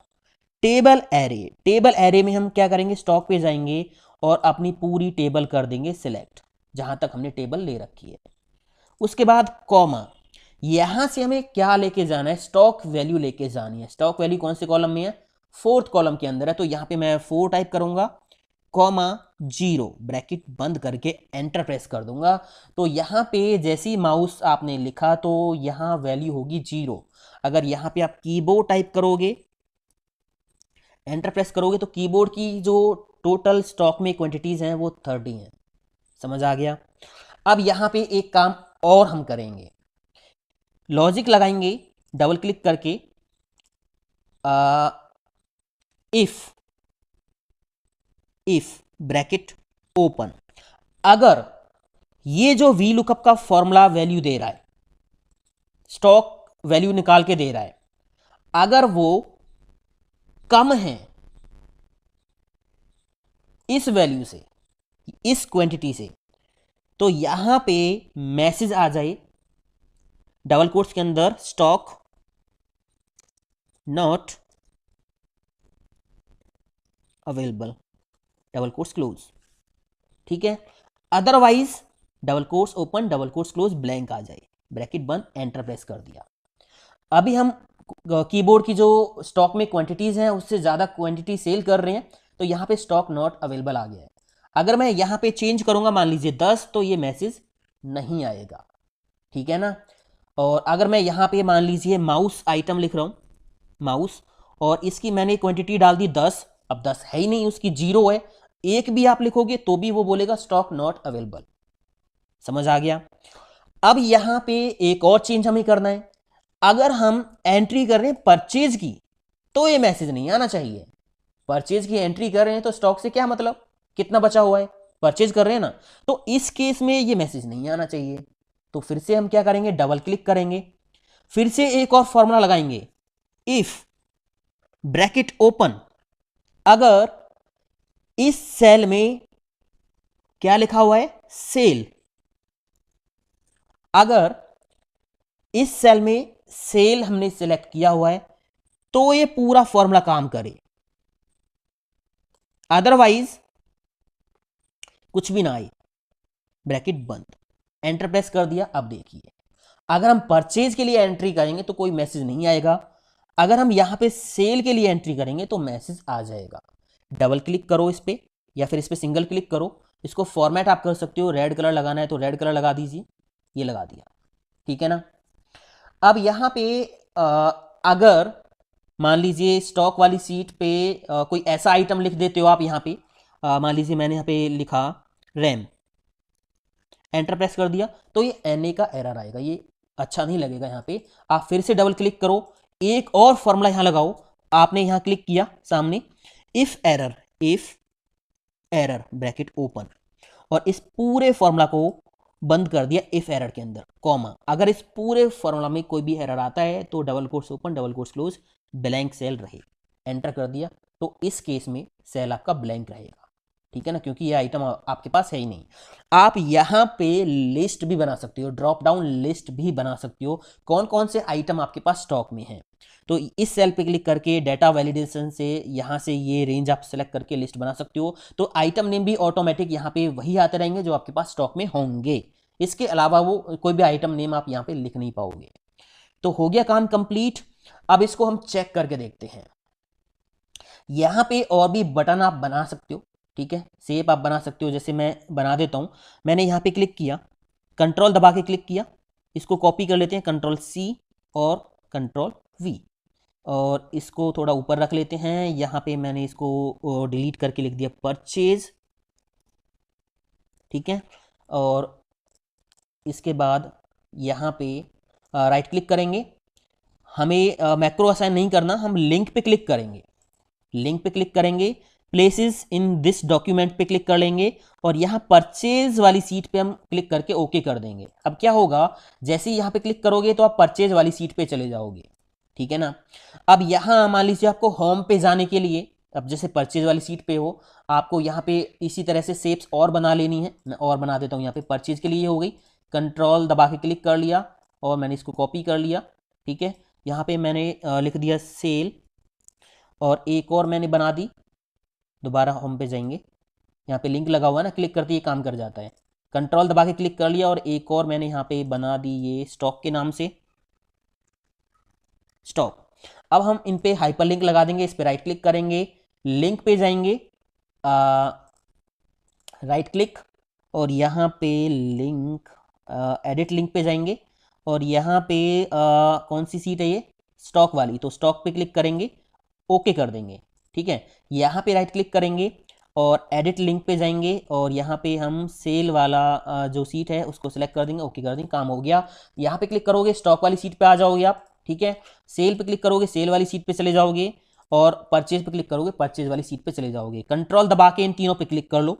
table array. Table array में हम क्या करेंगे, स्टॉक पे जाएंगे और अपनी पूरी टेबल कर देंगे सिलेक्ट, जहां तक हमने टेबल ले रखी है। उसके बाद कॉमा, यहां से हमें क्या लेके जाना है, स्टॉक वैल्यू लेके जानी है। स्टॉक वैल्यू कौन से कॉलम में है, फोर्थ कॉलम के अंदर है। तो यहां पे मैं 4 टाइप करूंगा, कॉमा 0 ब्रैकेट बंद करके एंटर प्रेस कर दूंगा। तो यहां पे जैसी माउस आपने लिखा तो यहां वैल्यू होगी 0। अगर यहां पे आप कीबोर्ड टाइप करोगे, एंटर प्रेस करोगे, तो कीबोर्ड की जो टोटल स्टॉक में क्वांटिटीज हैं वो 30 हैं। समझ आ गया। अब यहां पे एक काम और हम करेंगे, लॉजिक लगाएंगे डबल क्लिक करके, इफ ब्रैकेट ओपन, अगर ये जो वी लुकअप का फॉर्मूला वैल्यू दे रहा है, स्टॉक वैल्यू निकाल के दे रहा है, अगर वो कम है इस वैल्यू से, इस क्वांटिटी से, तो यहां पे मैसेज आ जाए डबल कोट्स के अंदर, stock not available, double quotes close, ठीक है। Otherwise double quotes open, double quotes close, blank आ जाए, ब्रैकेट बंद, एंटर प्रेस कर दिया। अभी हम कीबोर्ड की जो स्टॉक में क्वांटिटीज हैं उससे ज्यादा क्वांटिटी सेल कर रहे हैं, तो यहां पे स्टॉक नॉट अवेलेबल आ गया है। अगर मैं यहां पे चेंज करूंगा, मान लीजिए 10, तो ये मैसेज नहीं आएगा, ठीक है ना। और अगर मैं यहां पे मान लीजिए माउस आइटम लिख रहा हूं, माउस, और इसकी मैंने क्वांटिटी डाल दी 10, अब 10 है ही नहीं, उसकी 0 है। एक भी आप लिखोगे तो भी वो बोलेगा स्टॉक नॉट अवेलेबल। समझ आ गया। अब यहां पे एक और चेंज हमें करना है, अगर हम एंट्री कर रहे हैं परचेज की, तो ये मैसेज नहीं आना चाहिए। परचेज की एंट्री कर रहे हैं तो स्टॉक से क्या मतलब, कितना बचा हुआ है, परचेज कर रहे हैं ना, तो इस केस में ये मैसेज नहीं आना चाहिए। तो फिर से हम क्या करेंगे, डबल क्लिक करेंगे, फिर से एक और फॉर्मूला लगाएंगे, इफ ब्रैकेट ओपन, अगर इस सेल में क्या लिखा हुआ है, सेल, अगर इस सेल में सेल हमने सिलेक्ट किया हुआ है तो ये पूरा फॉर्मूला काम करे, अदरवाइज कुछ भी ना आए, ब्रैकेट बंद, एंटर प्रेस कर दिया। अब देखिए, अगर हम परचेज के लिए एंट्री करेंगे तो कोई मैसेज नहीं आएगा, अगर हम यहां पे सेल के लिए एंट्री करेंगे तो मैसेज आ जाएगा। डबल क्लिक करो इस पे, या फिर इस पे सिंगल क्लिक करो, इसको फॉर्मेट आप कर सकते हो, रेड कलर लगाना है तो रेड कलर लगा दीजिए, ये लगा दिया, ठीक है ना। अब यहां पे अगर मान लीजिए स्टॉक वाली सीट पे कोई ऐसा आइटम लिख देते हो आप, यहां पे मान लीजिए मैंने यहां पे लिखा रैम, एंटर प्रेस कर दिया, तो ये एनए का एरर आएगा, ये अच्छा नहीं लगेगा। यहां पे आप फिर से डबल क्लिक करो, एक और फॉर्मूला यहां लगाओ, आपने यहां क्लिक किया सामने, इफ एरर ब्रैकेट ओपन, और इस पूरे फॉर्मूला को बंद कर दिया इफ एरर के अंदर, कॉमा, अगर इस पूरे फॉर्मूला में कोई भी एरर आता है तो double quotes open, double quotes close, blank cell रहे, एंटर कर दिया। तो इस केस में सेल आपका ब्लैंक रहेगा, ठीक है ना, क्योंकि ये आइटम आपके पास है ही नहीं। आप यहां पे लिस्ट भी बना सकते हो, ड्रॉप डाउन लिस्ट भी बना सकते हो, कौन कौन से आइटम आपके पास स्टॉक में है। तो इस सेल पे क्लिक करके डाटा वैलिडेशन से यहाँ से ये रेंज आप सेलेक्ट करके लिस्ट बना सकते हो। तो आइटम नेम भी ऑटोमेटिक यहाँ पे वही आते रहेंगे जो आपके पास स्टॉक में होंगे, इसके अलावा वो कोई भी आइटम नेम आप यहाँ पे लिख नहीं पाओगे। तो हो गया काम कंप्लीट। अब इसको हम चेक करके देखते हैं। यहाँ पे और भी बटन आप बना सकते हो, ठीक है, शेप आप बना सकते हो। जैसे मैं बना देता हूँ, मैंने यहाँ पे क्लिक किया, कंट्रोल दबा के क्लिक किया, इसको कॉपी कर लेते हैं, कंट्रोल सी और कंट्रोल वी, और इसको थोड़ा ऊपर रख लेते हैं। यहाँ पे मैंने इसको डिलीट करके लिख दिया परचेज, ठीक है। और इसके बाद यहाँ पे राइट क्लिक करेंगे, हमें मैक्रो असाइन नहीं करना, हम लिंक पे क्लिक करेंगे, लिंक पे क्लिक करेंगे, प्लेसेस इन दिस डॉक्यूमेंट पे क्लिक कर लेंगे और यहाँ परचेज वाली सीट पे हम क्लिक करके ओके कर देंगे। अब क्या होगा, जैसे ही यहाँ पे क्लिक करोगे तो आप परचेज वाली सीट पे चले जाओगे, ठीक है ना। अब यहाँ मान लीजिए आपको होम पे जाने के लिए, अब जैसे परचेज वाली सीट पे हो, आपको यहाँ पे इसी तरह से शेप्स और बना लेनी है। मैं और बना देता हूँ, यहाँ पे परचेज के लिए हो गई, कंट्रोल दबा के क्लिक कर लिया और मैंने इसको कॉपी कर लिया, ठीक है। यहाँ पे मैंने लिख दिया सेल, और एक और मैंने बना दी, दोबारा होम पे जाएंगे, यहाँ पे लिंक लगा हुआ है ना, क्लिक करते ही काम कर जाता है। कंट्रोल दबा के क्लिक कर लिया और एक और मैंने यहाँ पे बना दी, ये स्टॉक के नाम से स्टॉक। अब हम इन पे हाइपरलिंक लगा देंगे, इस पे राइट क्लिक करेंगे, लिंक पे जाएंगे, राइट क्लिक और यहाँ पे लिंक, एडिट लिंक पे जाएंगे और यहाँ पे कौन सी सीट है ये, स्टॉक वाली, तो स्टॉक पे क्लिक करेंगे, ओके कर देंगे, ठीक है। यहाँ पे राइट क्लिक करेंगे और एडिट लिंक पे जाएंगे और यहाँ पे हम सेल वाला जो सीट है उसको सिलेक्ट कर देंगे, ओके कर देंगे, काम हो गया। यहाँ पे क्लिक करोगे, स्टॉक वाली सीट पे आ जाओगे आप, ठीक है। सेल पे क्लिक करोगे, सेल वाली सीट पे चले जाओगे और परचेज पे क्लिक करोगे, परचेज वाली सीट पे चले जाओगे। कंट्रोल दबा के इन तीनों पे क्लिक कर लो,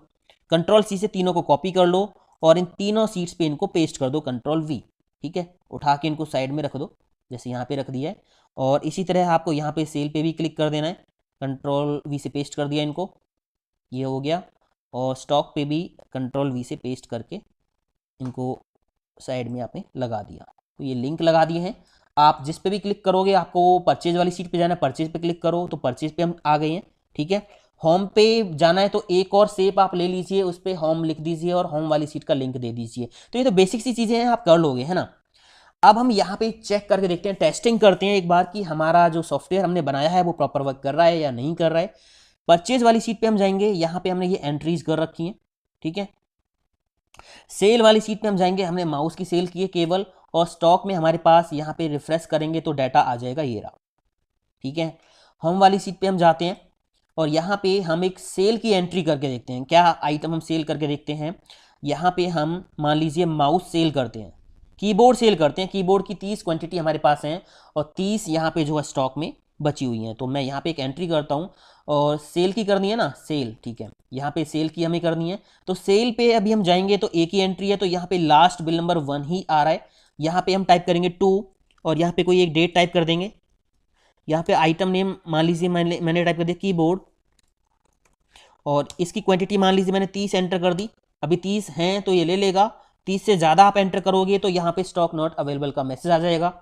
कंट्रोल सी से तीनों को कॉपी कर लो और इन तीनों सीट्स पे इनको पेस्ट कर दो, कंट्रोल वी, ठीक है। उठा के इनको साइड में रख दो, जैसे यहाँ पे रख दिया है। और इसी तरह आपको यहाँ पे सेल पे भी क्लिक कर देना है, कंट्रोल वी से पेस्ट कर दिया इनको, ये हो गया। और स्टॉक पे भी कंट्रोल वी से पेस्ट करके इनको साइड में आपने लगा दिया। तो ये लिंक लगा दिए हैं। आप जिस पे भी क्लिक करोगे, आपको परचेज वाली सीट पे जाना है, परचेज पे क्लिक करो तो परचेज पे हम आ गए हैं, ठीक है। होम पे जाना है तो एक और शेप आप ले लीजिए, उस पर होम लिख दीजिए और होम वाली सीट का लिंक दे दीजिए। तो ये तो बेसिक सी चीज़ें हैं, आप कर लोगे, है ना। अब हम यहाँ पे चेक करके देखते हैं, टेस्टिंग करते हैं एक बार कि हमारा जो सॉफ्टवेयर हमने बनाया है वो प्रॉपर वर्क कर रहा है या नहीं कर रहा है। परचेज वाली सीट पे हम जाएंगे, यहाँ पे हमने ये एंट्रीज कर रखी हैं, ठीक है। सेल वाली सीट पे हम जाएंगे, हमने माउस की सेल की है केवल, और स्टॉक में हमारे पास यहाँ पे रिफ्रेश करेंगे तो डाटा आ जाएगा, ये रहा, ठीक है। होम वाली सीट पे हम जाते हैं और यहाँ पे हम एक सेल की एंट्री करके देखते हैं, क्या आइटम हम सेल करके देखते हैं। यहाँ पे हम मान लीजिए माउस सेल करते हैं, कीबोर्ड सेल करते हैं, कीबोर्ड की 30 क्वांटिटी हमारे पास हैं और 30 यहाँ पे जो है स्टॉक में बची हुई हैं। तो मैं यहाँ पे एक एंट्री करता हूँ और सेल की करनी है ना, सेल, ठीक है, यहाँ पे सेल की हमें करनी है। तो सेल पे अभी हम जाएंगे तो एक ही एंट्री है, तो यहाँ पे लास्ट बिल नंबर 1 ही आ रहा है। यहाँ पे हम टाइप करेंगे 2 और यहाँ पे कोई एक डेट टाइप कर देंगे। यहाँ पे आइटम नेम मान लीजिए मैंने टाइप कर दिया कीबोर्ड, और इसकी क्वांटिटी मान लीजिए मैंने 30 एंटर कर दी। अभी 30 हैं तो ये ले लेगा, 30 से ज़्यादा आप एंटर करोगे तो यहाँ पे स्टॉक नॉट अवेलेबल का मैसेज आ जाएगा,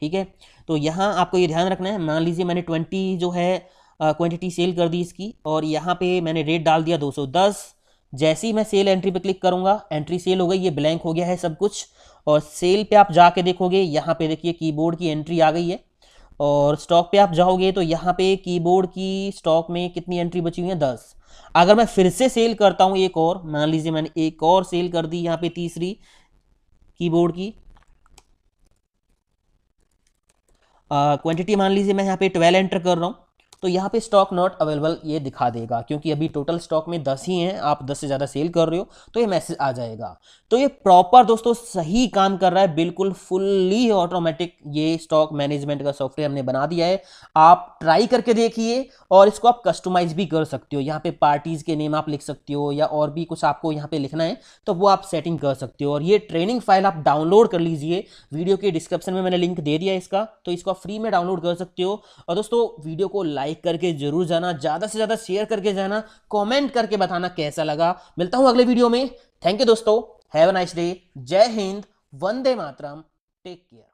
ठीक है। तो यहाँ आपको ये ध्यान रखना है, मान लीजिए मैंने 20 जो है क्वांटिटी सेल कर दी इसकी, और यहाँ पे मैंने रेट डाल दिया 210। जैसे ही मैं सेल एंट्री पे क्लिक करूँगा, एंट्री सेल हो गई, ये ब्लैंक हो गया है सब कुछ। और सेल पे आप जाके देखोगे, यहाँ पे देखिए कीबोर्ड की एंट्री आ गई है। और स्टॉक पे आप जाओगे तो यहाँ पे कीबोर्ड की स्टॉक में कितनी एंट्री बची हुई है, 10। अगर मैं फिर से सेल करता हूँ एक और, मान लीजिए मैंने एक और सेल कर दी यहाँ पे तीसरी कीबोर्ड की क्वांटिटी, मान लीजिए मैं यहाँ पे 12 एंटर कर रहा हूँ, तो यहाँ पे स्टॉक नॉट अवेलेबल ये दिखा देगा, क्योंकि अभी टोटल स्टॉक में 10 ही हैं, आप 10 से ज़्यादा सेल कर रहे हो तो ये मैसेज आ जाएगा। तो ये प्रॉपर दोस्तों सही काम कर रहा है, बिल्कुल फुल्ली ऑटोमेटिक ये स्टॉक मैनेजमेंट का सॉफ्टवेयर हमने बना दिया है। आप ट्राई करके देखिए और इसको आप कस्टमाइज भी कर सकते हो, यहाँ पे पार्टीज के नेम आप लिख सकते हो या और भी कुछ आपको यहाँ पे लिखना है तो वो आप सेटिंग कर सकते हो। और ये ट्रेनिंग फाइल आप डाउनलोड कर लीजिए, वीडियो के डिस्क्रिप्शन में मैंने लिंक दे दिया इसका, तो इसको आप फ्री में डाउनलोड कर सकते हो। और दोस्तों वीडियो को लाइक करके जरूर जाना, ज्यादा से ज्यादा शेयर करके जाना, कमेंट करके बताना कैसा लगा। मिलता हूं अगले वीडियो में। थैंक यू दोस्तों, हैव अ नाइस डे, जय हिंद, वंदे मातरम, टेक केयर।